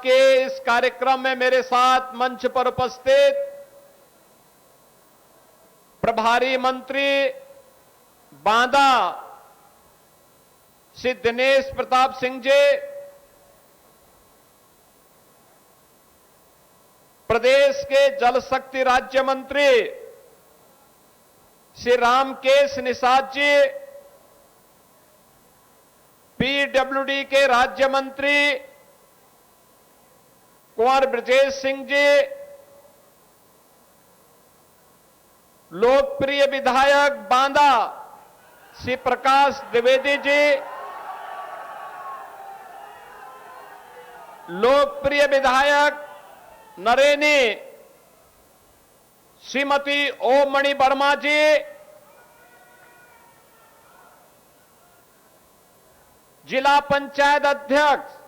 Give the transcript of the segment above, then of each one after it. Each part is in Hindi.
के इस कार्यक्रम में मेरे साथ मंच पर उपस्थित प्रभारी मंत्री बांदा श्री दिनेश प्रताप सिंह जी, प्रदेश के जल शक्ति राज्य मंत्री श्री रामकेश निषाद जी, पीडब्ल्यूडी के राज्य मंत्री कुंवर ब्रजेश सिंह जी, लोकप्रिय विधायक बांदा श्री प्रकाश द्विवेदी जी, लोकप्रिय विधायक नरेनी श्रीमती ओम मणि वर्मा जी, जिला पंचायत अध्यक्ष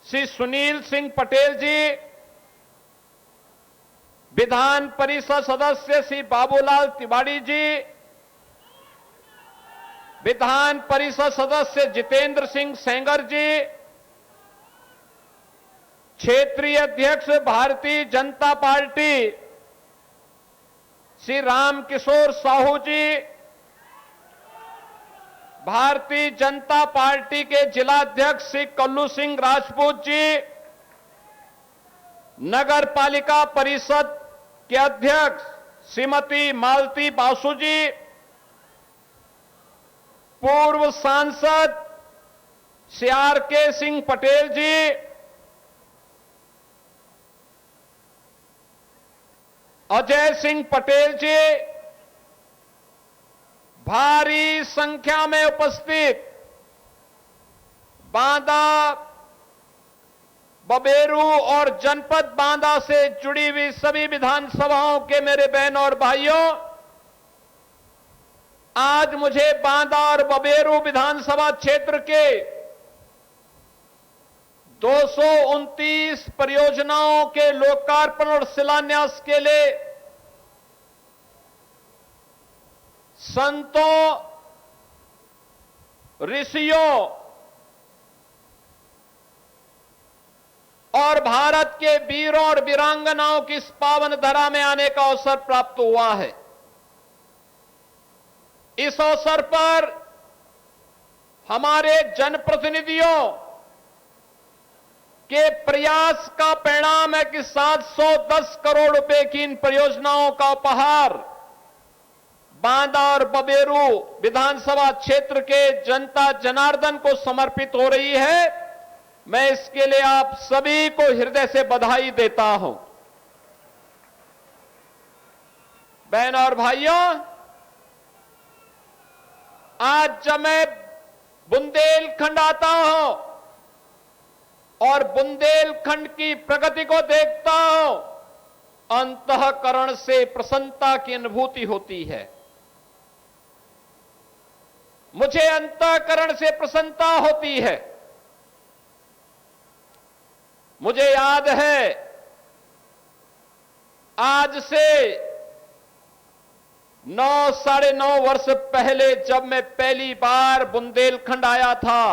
श्री सुनील सिंह पटेल जी, विधान परिषद सदस्य श्री बाबूलाल तिवारी जी, विधान परिषद सदस्य जितेंद्र सिंह सेंगर जी, क्षेत्रीय अध्यक्ष भारतीय जनता पार्टी श्री रामकिशोर साहू जी, भारतीय जनता पार्टी के जिलाध्यक्ष श्री कल्लू सिंह राजपूत जी, नगर पालिका परिषद के अध्यक्ष श्रीमती मालती बासु जी, पूर्व सांसद श्री आर.के. सिंह पटेल जी, अजय सिंह पटेल जी, भारी संख्या में उपस्थित बांदा, बबेरू और जनपद बांदा से जुड़ी हुई सभी विधानसभाओं के मेरे बहन और भाइयों, आज मुझे बांदा और बबेरू विधानसभा क्षेत्र के 229 परियोजनाओं के लोकार्पण और शिलान्यास के लिए संतों, ऋषियों और भारत के वीरों और वीरांगनाओं की इस पावन धरा में आने का अवसर प्राप्त हुआ है। इस अवसर पर हमारे जनप्रतिनिधियों के प्रयास का परिणाम है कि 710 करोड़ रुपए की इन परियोजनाओं का उपहार बांदा और बबेरू विधानसभा क्षेत्र के जनता जनार्दन को समर्पित हो रही है। मैं इसके लिए आप सभी को हृदय से बधाई देता हूं। बहन और भाइयों, आज जब मैं बुंदेलखंड आता हूं और बुंदेलखंड की प्रगति को देखता हूं, अंतःकरण से प्रसन्नता की अनुभूति होती है। मुझे अंतःकरण से प्रसन्नता होती है। मुझे याद है, आज से 9-9.5 वर्ष पहले जब मैं पहली बार बुंदेलखंड आया था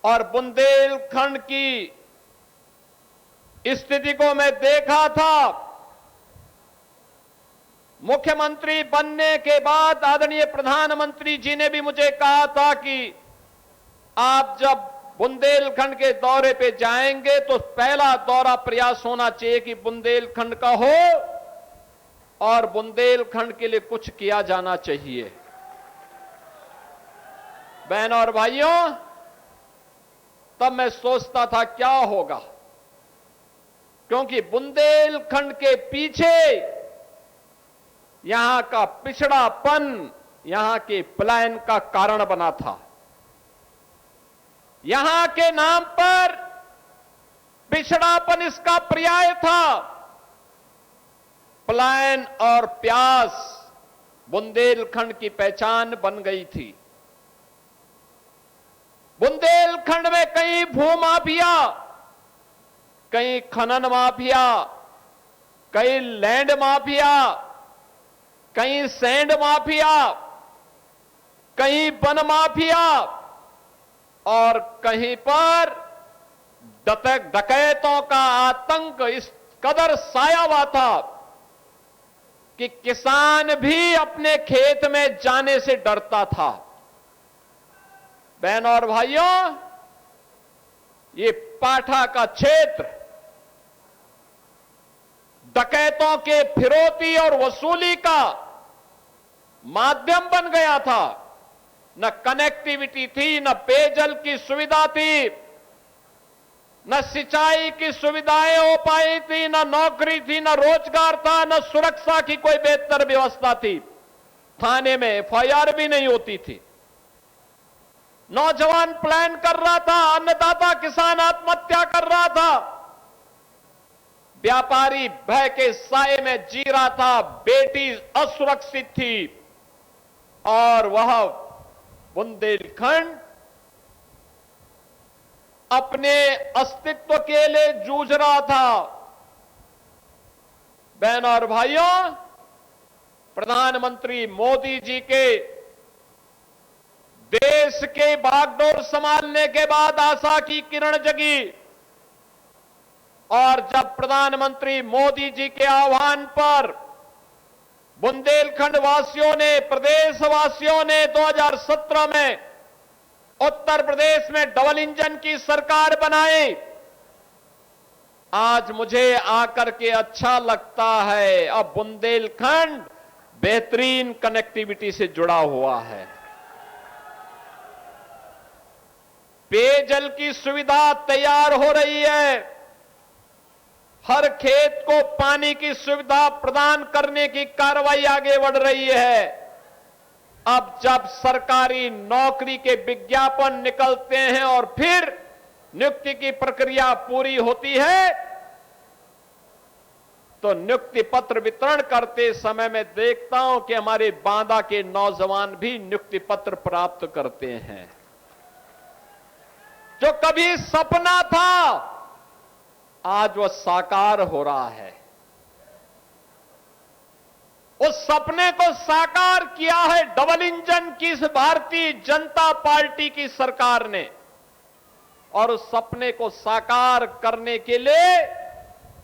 और बुंदेलखंड की स्थिति को मैं देखा था, मुख्यमंत्री बनने के बाद आदरणीय प्रधानमंत्री जी ने भी मुझे कहा था कि आप जब बुंदेलखंड के दौरे पे जाएंगे तो पहला दौरा प्रयास होना चाहिए कि बुंदेलखंड का हो और बुंदेलखंड के लिए कुछ किया जाना चाहिए। बहन और भाइयों, तब मैं सोचता था क्या होगा, क्योंकि बुंदेलखंड के पीछे यहां का पिछड़ापन यहां के पलायन का कारण बना था। यहां के नाम पर पिछड़ापन इसका पर्याय था। पलायन और प्यास बुंदेलखंड की पहचान बन गई थी। बुंदेलखंड में कहीं भूमाफिया, कहीं खनन माफिया, कहीं लैंड माफिया, कहीं सैंड माफिया, कहीं वन माफिया और कहीं पर डकैतों का आतंक इस कदर साया हुआ था कि किसान भी अपने खेत में जाने से डरता था। बहनों और भाइयों, ये पाठा का क्षेत्र डकैतों के फिरौती और वसूली का माध्यम बन गया था। न कनेक्टिविटी थी, न पेयजल की सुविधा थी, न सिंचाई की सुविधाएं हो पाई थी, न नौकरी थी, न रोजगार था, न सुरक्षा की कोई बेहतर व्यवस्था थी। थाने में एफआईआर भी नहीं होती थी। नौजवान प्लान कर रहा था, अन्नदाता किसान आत्महत्या कर रहा था, व्यापारी भय के साए में जी रहा था, बेटी असुरक्षित थी और वह बुंदेलखंड अपने अस्तित्व के लिए जूझ रहा था। बहनों और भाइयों, प्रधानमंत्री मोदी जी के देश के बागडोर संभालने के बाद आशा की किरण जगी और जब प्रधानमंत्री मोदी जी के आह्वान पर बुंदेलखंड वासियों ने, प्रदेश वासियों ने 2017 में उत्तर प्रदेश में डबल इंजन की सरकार बनाई, आज मुझे आकर के अच्छा लगता है। अब बुंदेलखंड बेहतरीन कनेक्टिविटी से जुड़ा हुआ है। पेयजल की सुविधा तैयार हो रही है। हर खेत को पानी की सुविधा प्रदान करने की कार्रवाई आगे बढ़ रही है। अब जब सरकारी नौकरी के विज्ञापन निकलते हैं और फिर नियुक्ति की प्रक्रिया पूरी होती है, तो नियुक्ति पत्र वितरण करते समय मैं देखता हूं कि हमारे बांदा के नौजवान भी नियुक्ति पत्र प्राप्त करते हैं। जो कभी सपना था, आज वह साकार हो रहा है। उस सपने को साकार किया है डबल इंजन की इस भारतीय जनता पार्टी की सरकार ने। और उस सपने को साकार करने के लिए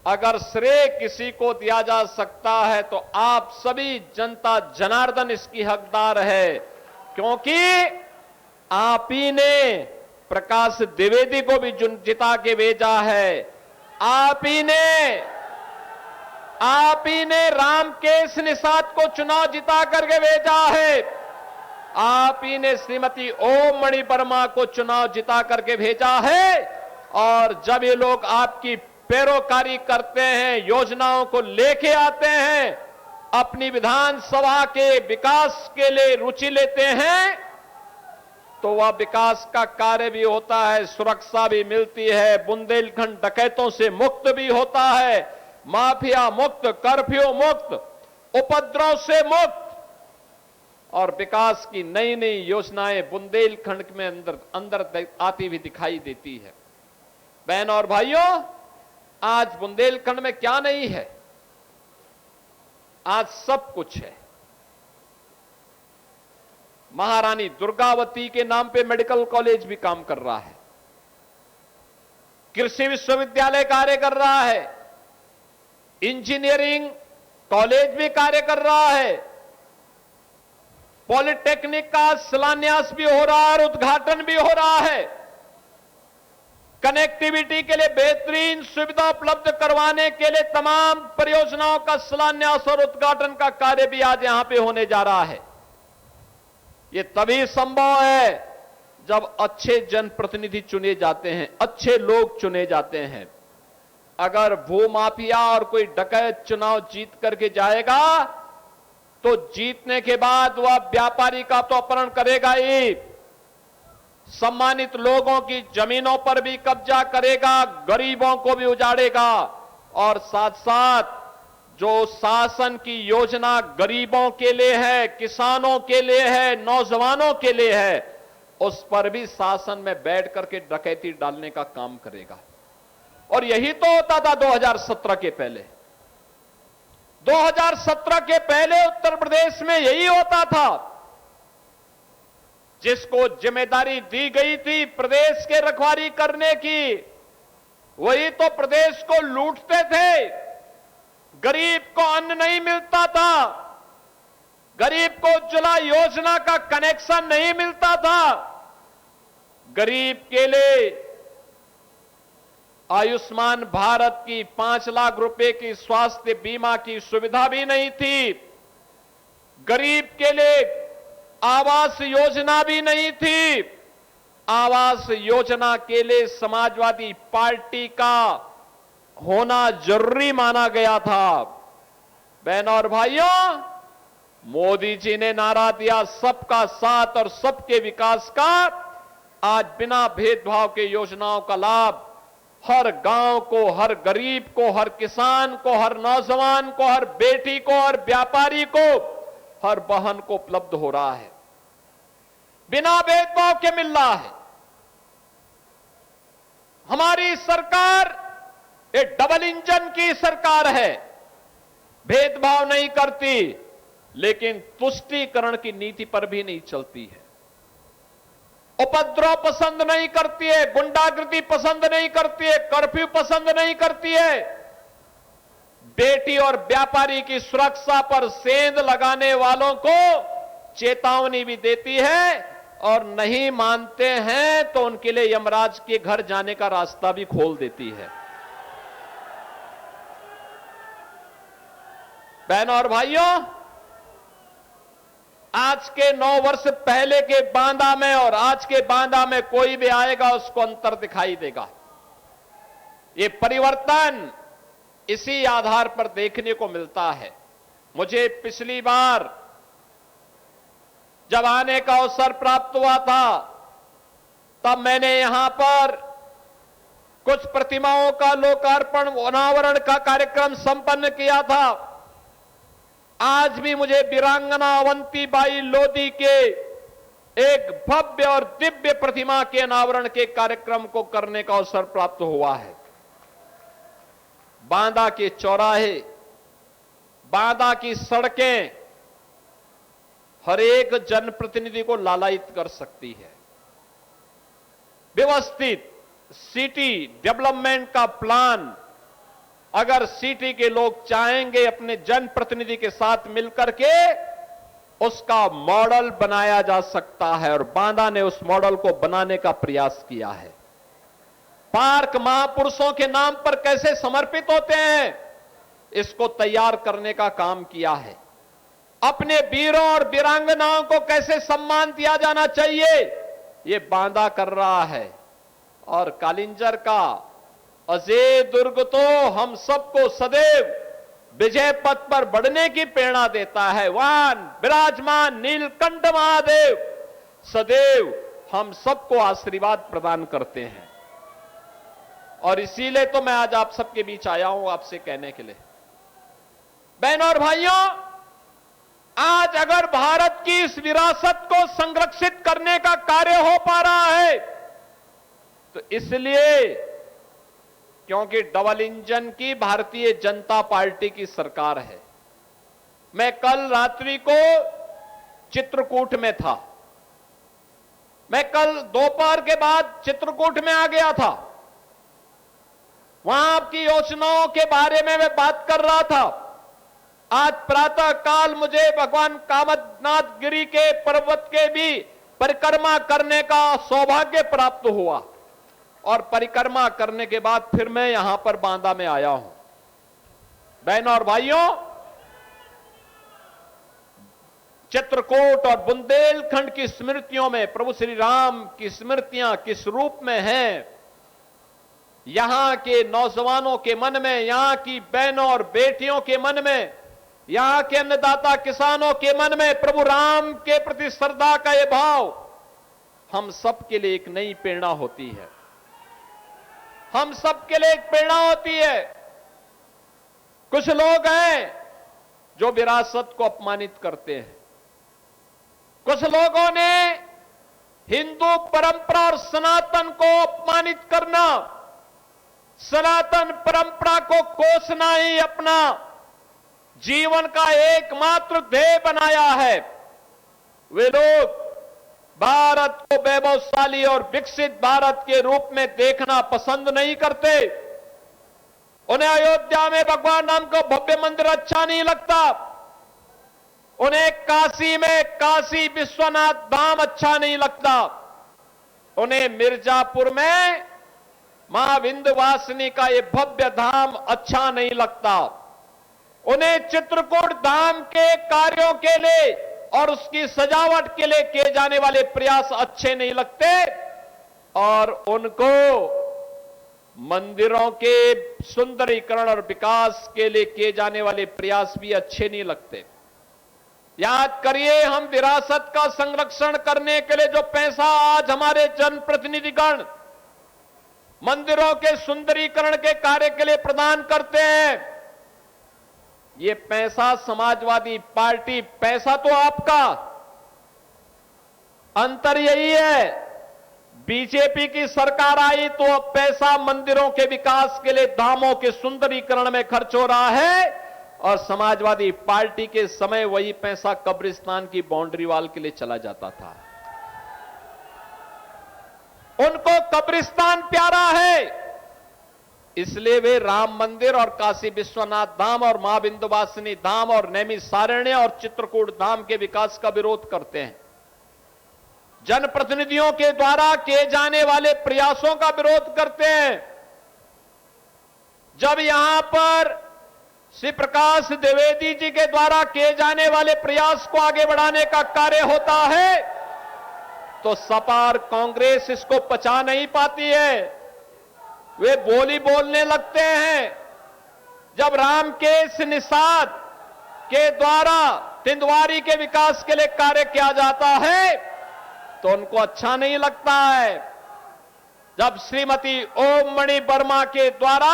अगर श्रेय किसी को दिया जा सकता है तो आप सभी जनता जनार्दन इसकी हकदार है, क्योंकि आप ही ने प्रकाश द्विवेदी को भी जिता के भेजा है। आप ही ने रामकेश निषाद को चुनाव जिता करके भेजा है। आप ही ने श्रीमती ओम मणि वर्मा को चुनाव जिता करके भेजा है। और जब ये लोग आपकी पैरोकारी करते हैं, योजनाओं को लेके आते हैं, अपनी विधानसभा के विकास के लिए रुचि लेते हैं, तो वह विकास का कार्य भी होता है, सुरक्षा भी मिलती है, बुंदेलखंड डकैतों से मुक्त भी होता है, माफिया मुक्त, कर्फ्यू मुक्त, उपद्रव से मुक्त, और विकास की नई नई योजनाएं बुंदेलखंड में अंदर आती हुई दिखाई देती है। बहनों और भाइयों, आज बुंदेलखंड में क्या नहीं है? आज सब कुछ है। महारानी दुर्गावती के नाम पे मेडिकल कॉलेज भी काम कर रहा है, कृषि विश्वविद्यालय कार्य कर रहा है, इंजीनियरिंग कॉलेज भी कार्य कर रहा है, पॉलिटेक्निक का शिलान्यास भी हो रहा है और उद्घाटन भी हो रहा है। कनेक्टिविटी के लिए बेहतरीन सुविधा उपलब्ध करवाने के लिए तमाम परियोजनाओं का शिलान्यास और उद्घाटन का कार्य भी आज यहां पे होने जा रहा है। ये तभी संभव है जब अच्छे जनप्रतिनिधि चुने जाते हैं, अच्छे लोग चुने जाते हैं। अगर भूमाफिया और कोई डकैत चुनाव जीत करके जाएगा तो जीतने के बाद वह व्यापारी का तो अपहरण करेगा ही, सम्मानित लोगों की जमीनों पर भी कब्जा करेगा, गरीबों को भी उजाड़ेगा, और साथ साथ जो शासन की योजना गरीबों के लिए है, किसानों के लिए है, नौजवानों के लिए है, उस पर भी शासन में बैठ करके डकैती डालने का काम करेगा। और यही तो होता था 2017 के पहले। 2017 के पहले उत्तर प्रदेश में यही होता था। जिसको जिम्मेदारी दी गई थी प्रदेश के रखवाली करने की, वही तो प्रदेश को लूटते थे। गरीब को अन्न नहीं मिलता था, गरीब को उज्ज्वला योजना का कनेक्शन नहीं मिलता था, गरीब के लिए आयुष्मान भारत की 5 लाख रुपए की स्वास्थ्य बीमा की सुविधा भी नहीं थी, गरीब के लिए आवास योजना भी नहीं थी। आवास योजना के लिए समाजवादी पार्टी का होना जरूरी माना गया था। बहनों और भाइयों, मोदी जी ने नारा दिया सबका साथ और सबके विकास का। आज बिना भेदभाव के योजनाओं का लाभ हर गांव को, हर गरीब को, हर किसान को, हर नौजवान को, हर बेटी को, हर व्यापारी को, हर बहन को उपलब्ध हो रहा है, बिना भेदभाव के मिल रहा है। हमारी सरकार एक डबल इंजन की सरकार है, भेदभाव नहीं करती, लेकिन तुष्टीकरण की नीति पर भी नहीं चलती है। उपद्रव पसंद नहीं करती है, गुंडागर्दी पसंद नहीं करती है, कर्फ्यू पसंद नहीं करती है। बेटी और व्यापारी की सुरक्षा पर सेंध लगाने वालों को चेतावनी भी देती है, और नहीं मानते हैं तो उनके लिए यमराज के घर जाने का रास्ता भी खोल देती है। बहनों और भाइयों, आज के 9 वर्ष पहले के बांदा में और आज के बांदा में कोई भी आएगा उसको अंतर दिखाई देगा। ये परिवर्तन इसी आधार पर देखने को मिलता है। मुझे पिछली बार जब आने का अवसर प्राप्त हुआ था, तब मैंने यहां पर कुछ प्रतिमाओं का लोकार्पण अनावरण का कार्यक्रम संपन्न किया था। आज भी मुझे वीरांगना अवंतीबाई लोधी के एक भव्य और दिव्य प्रतिमा के अनावरण के कार्यक्रम को करने का अवसर प्राप्त हुआ है। बांदा के चौराहे, बांदा की सड़कें हर एक जनप्रतिनिधि को लालायित कर सकती है। व्यवस्थित सिटी डेवलपमेंट का प्लान अगर सिटी के लोग चाहेंगे अपने जनप्रतिनिधि के साथ मिलकर के, उसका मॉडल बनाया जा सकता है, और बांदा ने उस मॉडल को बनाने का प्रयास किया है। पार्क महापुरुषों के नाम पर कैसे समर्पित होते हैं, इसको तैयार करने का काम किया है। अपने वीरों और वीरांगनाओं को कैसे सम्मान दिया जाना चाहिए, ये बांदा कर रहा है। और कालिंजर का अजय दुर्ग तो हम सबको सदैव विजय पथ पर बढ़ने की प्रेरणा देता है। वान विराजमान नीलकंठ महादेव सदैव हम सबको आशीर्वाद प्रदान करते हैं। और इसीलिए तो मैं आज आप सबके बीच आया हूं आपसे कहने के लिए। बहनों और भाइयों, आज अगर भारत की इस विरासत को संरक्षित करने का कार्य हो पा रहा है तो इसलिए क्योंकि डबल इंजन की भारतीय जनता पार्टी की सरकार है। मैं कल रात्रि को चित्रकूट में था, मैं कल दोपहर के बाद चित्रकूट में आ गया था। वहां की योजनाओं के बारे में मैं बात कर रहा था। आज प्रातः काल मुझे भगवान कामदनाथ गिरी के पर्वत के भी परिक्रमा करने का सौभाग्य प्राप्त हुआ, और परिक्रमा करने के बाद फिर मैं यहां पर बांदा में आया हूं। बहनों और भाइयों, चित्रकूट और बुंदेलखंड की स्मृतियों में प्रभु श्री राम की स्मृतियां किस रूप में हैं, यहां के नौजवानों के मन में, यहां की बहनों और बेटियों के मन में, यहां के अन्नदाता किसानों के मन में प्रभु राम के प्रति श्रद्धा का यह भाव हम सबके लिए एक नई प्रेरणा होती है। हम सबके लिए एक प्रेरणा होती है। कुछ लोग हैं जो विरासत को अपमानित करते हैं। कुछ लोगों ने हिंदू परंपरा और सनातन को अपमानित करना, सनातन परंपरा को कोसना ही अपना जीवन का एकमात्र ध्येय बनाया है। वे लोग भारत को वैभवशाली और विकसित भारत के रूप में देखना पसंद नहीं करते। उन्हें अयोध्या में भगवान राम का भव्य मंदिर अच्छा नहीं लगता, उन्हें काशी में काशी विश्वनाथ धाम अच्छा नहीं लगता, उन्हें मिर्जापुर में मां विंध्यवासिनी का ये भव्य धाम अच्छा नहीं लगता, उन्हें चित्रकूट धाम के कार्यों के लिए और उसकी सजावट के लिए किए जाने वाले प्रयास अच्छे नहीं लगते, और उनको मंदिरों के सुंदरीकरण और विकास के लिए किए जाने वाले प्रयास भी अच्छे नहीं लगते। याद करिए, हम विरासत का संरक्षण करने के लिए जो पैसा आज हमारे जनप्रतिनिधिगण मंदिरों के सुंदरीकरण के कार्य के लिए प्रदान करते हैं, ये पैसा समाजवादी पार्टी, पैसा तो आपका, अंतर यही है, बीजेपी की सरकार आई तो अब पैसा मंदिरों के विकास के लिए, धामों के सुंदरीकरण में खर्च हो रहा है, और समाजवादी पार्टी के समय वही पैसा कब्रिस्तान की बाउंड्री वॉल के लिए चला जाता था। उनको कब्रिस्तान प्यारा है, इसलिए वे राम मंदिर और काशी विश्वनाथ धाम और मां विंध्यवासिनी धाम और नैमिषारण्य और चित्रकूट धाम के विकास का विरोध करते हैं। जनप्रतिनिधियों के द्वारा किए जाने वाले प्रयासों का विरोध करते हैं। जब यहां पर श्री प्रकाश द्विवेदी जी के द्वारा किए जाने वाले प्रयास को आगे बढ़ाने का कार्य होता है तो सपा और कांग्रेस इसको पचा नहीं पाती है, वे बोली बोलने लगते हैं। जब रामकेश निषाद के द्वारा तिंदवारी के विकास के लिए कार्य किया जाता है तो उनको अच्छा नहीं लगता है। जब श्रीमती ओम मणि वर्मा के द्वारा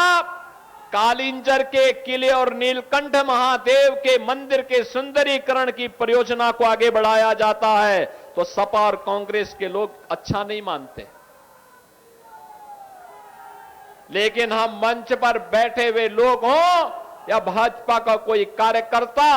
कालिंजर के किले और नीलकंठ महादेव के मंदिर के सुंदरीकरण की परियोजना को आगे बढ़ाया जाता है तो सपा और कांग्रेस के लोग अच्छा नहीं मानते। लेकिन हम मंच पर बैठे हुए लोग हों या भाजपा का कोई कार्यकर्ता,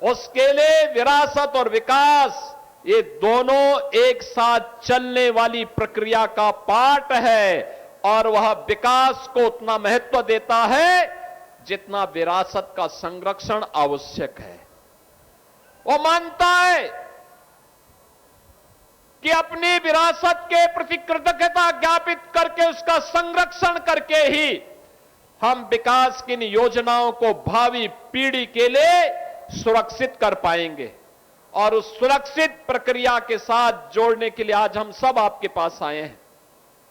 उसके लिए विरासत और विकास ये दोनों एक साथ चलने वाली प्रक्रिया का पार्ट है, और वह विकास को उतना महत्व देता है जितना विरासत का संरक्षण आवश्यक है। वो मानता है कि अपनी विरासत के प्रति कृतज्ञता ज्ञापित करके उसका संरक्षण करके ही हम विकास की इन योजनाओं को भावी पीढ़ी के लिए सुरक्षित कर पाएंगे, और उस सुरक्षित प्रक्रिया के साथ जोड़ने के लिए आज हम सब आपके पास आए हैं।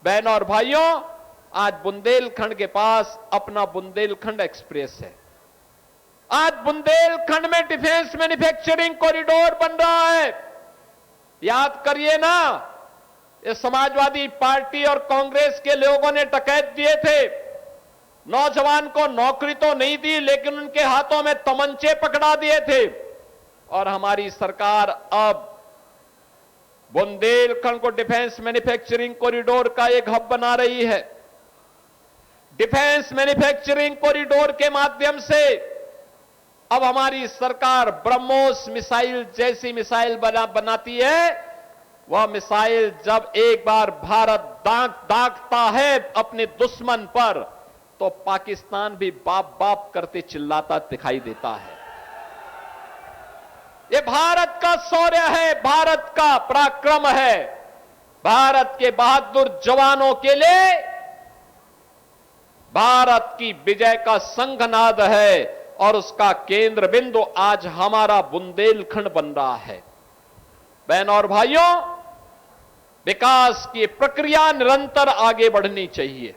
बहनों और भाइयों, आज बुंदेलखंड के पास अपना बुंदेलखंड एक्सप्रेस है। आज बुंदेलखंड में डिफेंस मैन्युफैक्चरिंग कॉरिडोर बन रहा है। याद करिए ना, ये समाजवादी पार्टी और कांग्रेस के लोगों ने डकैत दिए थे, नौजवान को नौकरी तो नहीं दी लेकिन उनके हाथों में तमंचे पकड़ा दिए थे, और हमारी सरकार अब बुंदेलखंड को डिफेंस मैन्युफैक्चरिंग कॉरिडोर का एक हब बना रही है। डिफेंस मैन्युफैक्चरिंग कॉरिडोर के माध्यम से अब हमारी सरकार ब्रह्मोस मिसाइल जैसी मिसाइल बनाती है। वह मिसाइल जब एक बार भारत दागता है अपने दुश्मन पर तो पाकिस्तान भी बाप बाप करते चिल्लाता दिखाई देता है। ये भारत का शौर्य है, भारत का पराक्रम है, भारत के बहादुर जवानों के लिए भारत की विजय का संघनाद है, और उसका केंद्र बिंदु आज हमारा बुंदेलखंड बन रहा है। बहनों और भाइयों, विकास की प्रक्रिया निरंतर आगे बढ़नी चाहिए,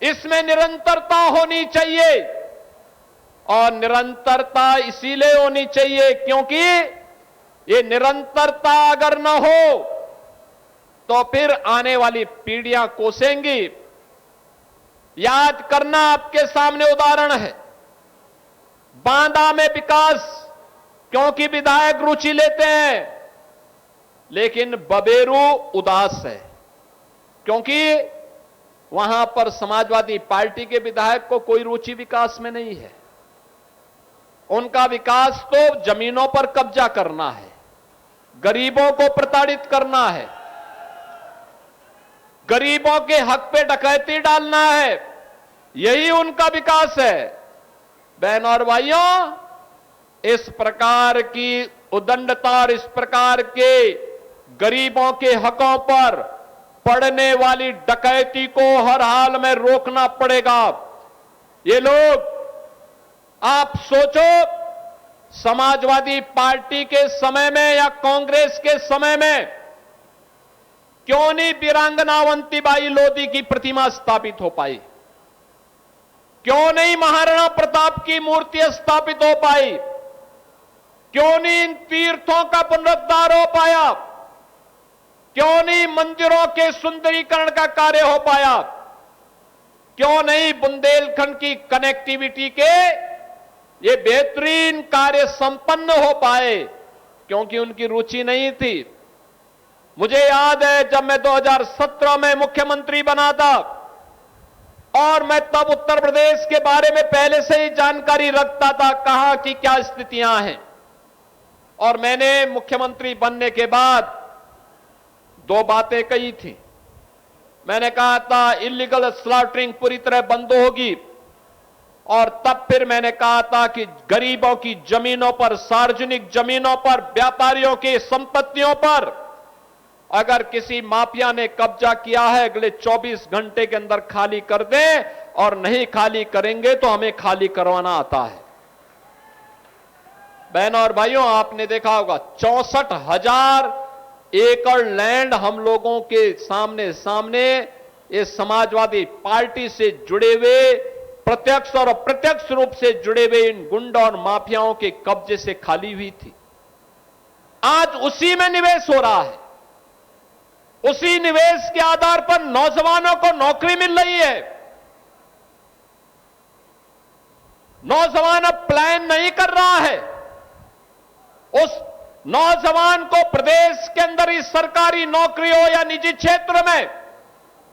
इसमें निरंतरता होनी चाहिए, और निरंतरता इसीलिए होनी चाहिए क्योंकि ये निरंतरता अगर न हो तो फिर आने वाली पीढ़ियां कोसेंगी। याद करना, आपके सामने उदाहरण है बांदा में विकास, क्योंकि विधायक रुचि लेते हैं, लेकिन बबेरू उदास है क्योंकि वहां पर समाजवादी पार्टी के विधायक को कोई रुचि विकास में नहीं है। उनका विकास तो जमीनों पर कब्जा करना है, गरीबों को प्रताड़ित करना है, गरीबों के हक पे डकैती डालना है, यही उनका विकास है। बहन और भाइयों, इस प्रकार की उदंडता और इस प्रकार के गरीबों के हकों पर पड़ने वाली डकैती को हर हाल में रोकना पड़ेगा। ये लोग, आप सोचो, समाजवादी पार्टी के समय में या कांग्रेस के समय में क्यों नहीं वीरांगना अवंतीबाई लोधी की प्रतिमा स्थापित हो पाई? क्यों नहीं महाराणा प्रताप की मूर्ति स्थापित हो पाई? क्यों नहीं इन तीर्थों का पुनरुद्धार हो पाया? क्यों नहीं मंदिरों के सुंदरीकरण का कार्य हो पाया? क्यों नहीं बुंदेलखंड की कनेक्टिविटी के ये बेहतरीन कार्य संपन्न हो पाए? क्योंकि उनकी रुचि नहीं थी। मुझे याद है, जब मैं 2017 में मुख्यमंत्री बना था और मैं तब उत्तर प्रदेश के बारे में पहले से ही जानकारी रखता था, कहां की क्या स्थितियां हैं। और मैंने मुख्यमंत्री बनने के बाद दो बातें कही थी। मैंने कहा था इलीगल स्लॉटरिंग पूरी तरह बंद होगी, और तब फिर मैंने कहा था कि गरीबों की जमीनों पर, सार्वजनिक जमीनों पर, व्यापारियों की संपत्तियों पर अगर किसी माफिया ने कब्जा किया है, अगले 24 घंटे के अंदर खाली कर दें, और नहीं खाली करेंगे तो हमें खाली करवाना आता है। बहनों और भाइयों, आपने देखा होगा 64,000 एकड़ लैंड हम लोगों के सामने ये समाजवादी पार्टी से जुड़े हुए, प्रत्यक्ष और अप्रत्यक्ष रूप से जुड़े हुए इन गुंडा और माफियाओं के कब्जे से खाली हुई थी। आज उसी में निवेश हो रहा है। उसी निवेश के आधार पर नौजवानों को नौकरी मिल रही है। नौजवान अब प्लान नहीं कर रहा है। उस नौजवान को प्रदेश के अंदर ही सरकारी नौकरी हो या निजी क्षेत्र में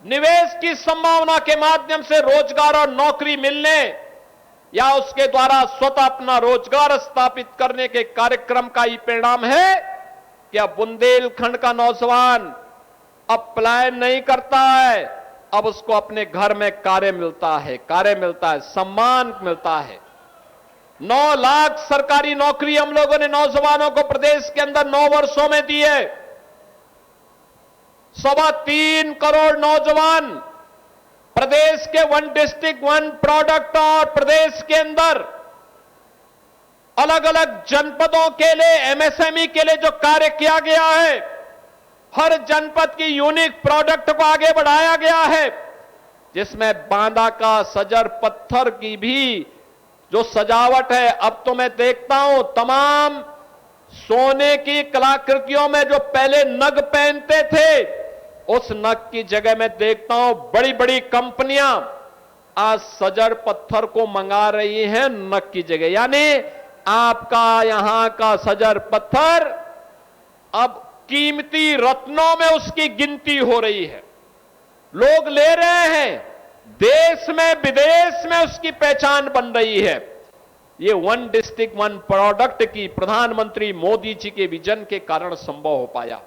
निवेश की संभावना के माध्यम से रोजगार और नौकरी मिलने या उसके द्वारा स्वतः अपना रोजगार स्थापित करने के कार्यक्रम का ही परिणाम है कि अब बुंदेलखंड का नौजवान अब पलायन नहीं करता है। अब उसको अपने घर में कार्य मिलता है, सम्मान मिलता है। 9 लाख सरकारी नौकरी हम लोगों ने नौजवानों को प्रदेश के अंदर 9 वर्षों में दी है। 3.25 करोड़ नौजवान प्रदेश के 1 डिस्ट्रिक्ट 1 प्रोडक्ट और प्रदेश के अंदर अलग अलग जनपदों के लिए, एमएसएमई के लिए जो कार्य किया गया है, हर जनपद की यूनिक प्रोडक्ट को आगे बढ़ाया गया है, जिसमें बांदा का सजर पत्थर की भी जो सजावट है, अब तो मैं देखता हूं तमाम सोने की कलाकृतियों में जो पहले नग पहनते थे, उस नग की जगह मैं देखता हूं बड़ी बड़ी कंपनियां आज सजर पत्थर को मंगा रही हैं नग की जगह। यानी आपका यहां का सजर पत्थर अब कीमती रत्नों में उसकी गिनती हो रही है। लोग ले रहे हैं, देश में विदेश में उसकी पहचान बन रही है। ये 1 डिस्ट्रिक्ट 1 प्रोडक्ट की प्रधानमंत्री मोदी जी के विजन के कारण संभव हो पाया।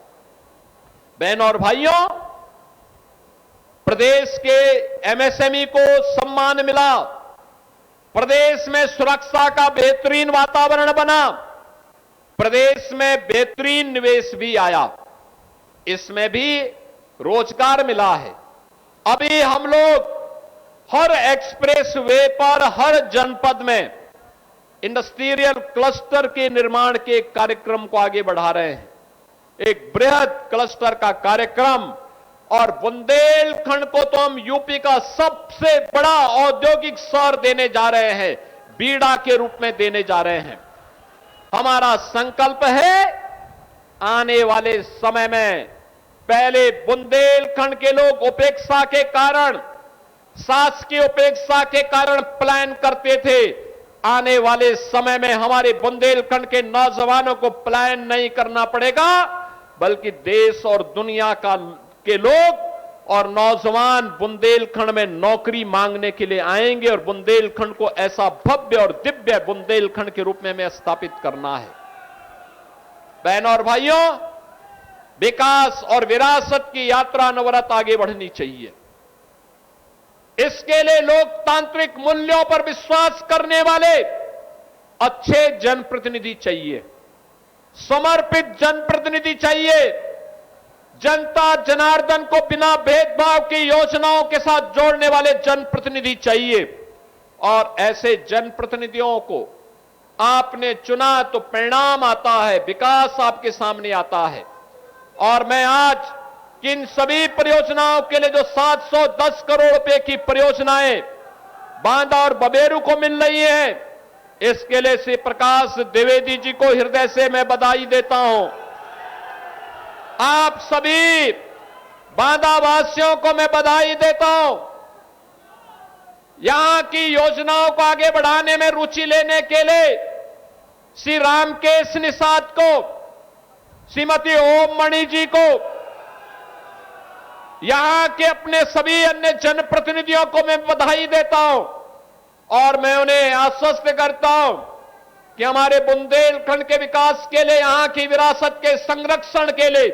बहनों और भाइयों, प्रदेश के एमएसएमई को सम्मान मिला, प्रदेश में सुरक्षा का बेहतरीन वातावरण बना, प्रदेश में बेहतरीन निवेश भी आया, इसमें भी रोजगार मिला है। अभी हम लोग हर एक्सप्रेस वे पर, हर जनपद में इंडस्ट्रियल क्लस्टर के निर्माण के कार्यक्रम को आगे बढ़ा रहे हैं। एक बृहद क्लस्टर का कार्यक्रम, और बुंदेलखंड को तो हम यूपी का सबसे बड़ा औद्योगिक शहर देने जा रहे हैं, बीड़ा के रूप में देने जा रहे हैं। हमारा संकल्प है आने वाले समय में, पहले बुंदेलखंड के लोग उपेक्षा के कारण, शासकीय उपेक्षा के कारण प्लान करते थे। आने वाले समय में हमारे बुंदेलखंड के नौजवानों को प्लान नहीं करना पड़ेगा, बल्कि देश और दुनिया के लोग और नौजवान बुंदेलखंड में नौकरी मांगने के लिए आएंगे, और बुंदेलखंड को ऐसा भव्य और दिव्य बुंदेलखंड के रूप में हमें स्थापित करना है। बहनों और भाइयों, विकास और विरासत की यात्रा अनवरत आगे बढ़नी चाहिए। इसके लिए लोकतांत्रिक मूल्यों पर विश्वास करने वाले अच्छे जनप्रतिनिधि चाहिए, समर्पित जनप्रतिनिधि चाहिए, जनता जनार्दन को बिना भेदभाव की योजनाओं के साथ जोड़ने वाले जनप्रतिनिधि चाहिए। और ऐसे जनप्रतिनिधियों को आपने चुना तो परिणाम आता है, विकास आपके सामने आता है। और मैं आज इन सभी परियोजनाओं के लिए जो 710 करोड़ रुपए की परियोजनाएं बांदा और बबेरू को मिल रही हैं, इसके लिए श्री प्रकाश द्विवेदी जी को हृदय से मैं बधाई देता हूं। आप सभी बांदा वासियों को मैं बधाई देता हूं। यहां की योजनाओं को आगे बढ़ाने में रुचि लेने के लिए श्री रामकेश निषाद को, श्रीमती ओम मणि जी को, यहां के अपने सभी अन्य जनप्रतिनिधियों को मैं बधाई देता हूं। और मैं उन्हें आश्वस्त करता हूं कि हमारे बुंदेलखंड के विकास के लिए, यहां की विरासत के संरक्षण के लिए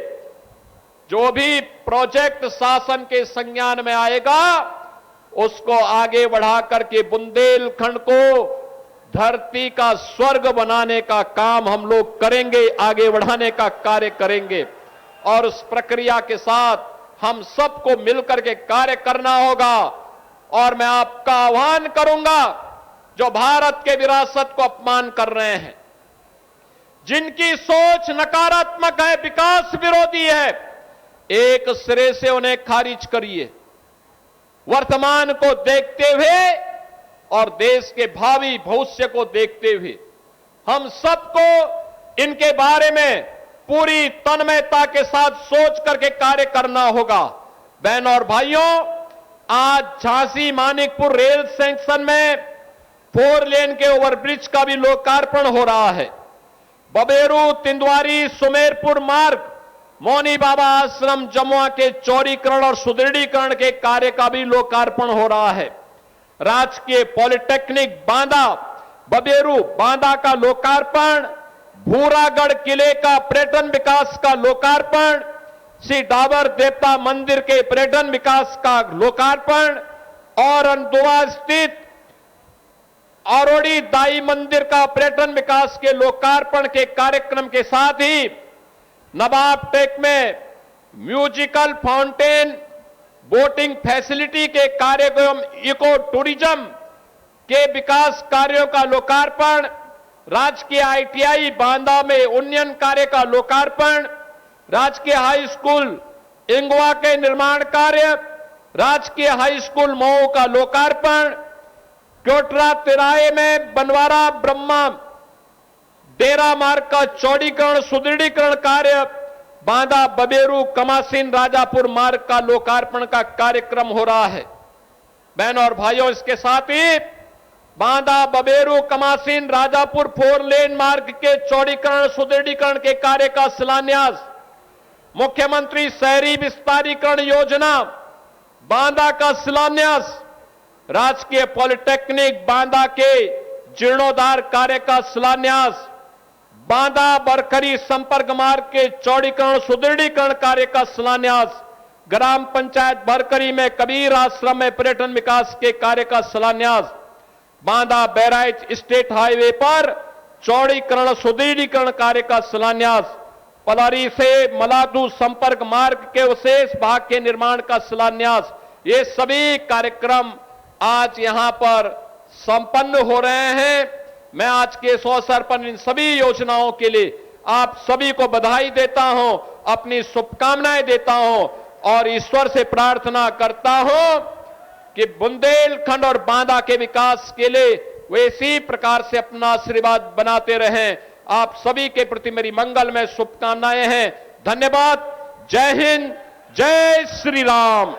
जो भी प्रोजेक्ट शासन के संज्ञान में आएगा, उसको आगे बढ़ा करके बुंदेलखंड को धरती का स्वर्ग बनाने का काम हम लोग करेंगे, आगे बढ़ाने का कार्य करेंगे। और उस प्रक्रिया के साथ हम सबको मिलकर के कार्य करना होगा। और मैं आपका आह्वान करूंगा, जो भारत के विरासत को अपमान कर रहे हैं, जिनकी सोच नकारात्मक है, विकास विरोधी है, एक सिरे से उन्हें खारिज करिए। वर्तमान को देखते हुए और देश के भावी भविष्य को देखते हुए हम सबको इनके बारे में पूरी तन्मयता के साथ सोच करके कार्य करना होगा। बहनों और भाइयों, आज झांसी मानिकपुर रेल सेक्शन में 4 लेन के ओवरब्रिज का भी लोकार्पण हो रहा है। बबेरू तिंदवारी सुमेरपुर मार्ग, मौनी बाबा आश्रम जमुआ के चौड़ीकरण और सुदृढ़ीकरण के कार्य का भी लोकार्पण हो रहा है। राजकीय पॉलिटेक्निक बांदा बबेरू बांदा का लोकार्पण, भूरागढ़ किले का पर्यटन विकास का लोकार्पण, श्री डाबर देवता मंदिर के पर्यटन विकास का लोकार्पण और अंदुआ स्थित औरोड़ी दाई मंदिर का पर्यटन विकास के लोकार्पण के कार्यक्रम के साथ ही नवाब टेक में म्यूजिकल फाउंटेन, बोटिंग फैसिलिटी के कार्यक्रम, इको टूरिज्म के विकास कार्यों का लोकार्पण, राजकीय आईटीआई बांदा में उन्नयन कार्य का लोकार्पण, राजकीय हाई स्कूल इंगवा के निर्माण कार्य, राजकीय हाई स्कूल मऊ का लोकार्पण, कोटरा तिराहे में बनवारा ब्रह्मा डेरा मार्ग का चौड़ीकरण सुदृढ़ीकरण कार्य, बांदा बबेरू कमासीन राजापुर मार्ग का लोकार्पण का कार्यक्रम हो रहा है। बहनों और भाइयों, इसके साथ ही बांदा बबेरू कमासीन राजापुर 4 लेन मार्ग के चौड़ीकरण सुदृढ़ीकरण के कार्य का शिलान्यास, मुख्यमंत्री शहरी विस्तारीकरण योजना बांदा का शिलान्यास, राजकीय पॉलिटेक्निक बांदा के जीर्णोद्धार कार्य का शिलान्यास, बांदा बरखरी संपर्क मार्ग के चौड़ीकरण सुदृढ़ीकरण कार्य का शिलान्यास, ग्राम पंचायत बरखरी में कबीर आश्रम में पर्यटन विकास के कार्य का शिलान्यास, बांदा बहराइच स्टेट हाईवे पर चौड़ीकरण सुदृढ़ीकरण कार्य का शिलान्यास, पलारी से मलादू संपर्क मार्ग के विशेष भाग के निर्माण का शिलान्यास। ये सभी कार्यक्रम आज यहां पर संपन्न हो रहे हैं। मैं आज के इस अवसर पर इन सभी योजनाओं के लिए आप सभी को बधाई देता हूं, अपनी शुभकामनाएं देता हूं और ईश्वर से प्रार्थना करता हूं कि बुंदेलखंड और बांदा के विकास के लिए वे इसी प्रकार से अपना आशीर्वाद बनाते रहें। आप सभी के प्रति मेरी मंगलमय शुभकामनाएं हैं। धन्यवाद। जय हिंद, जय श्री राम।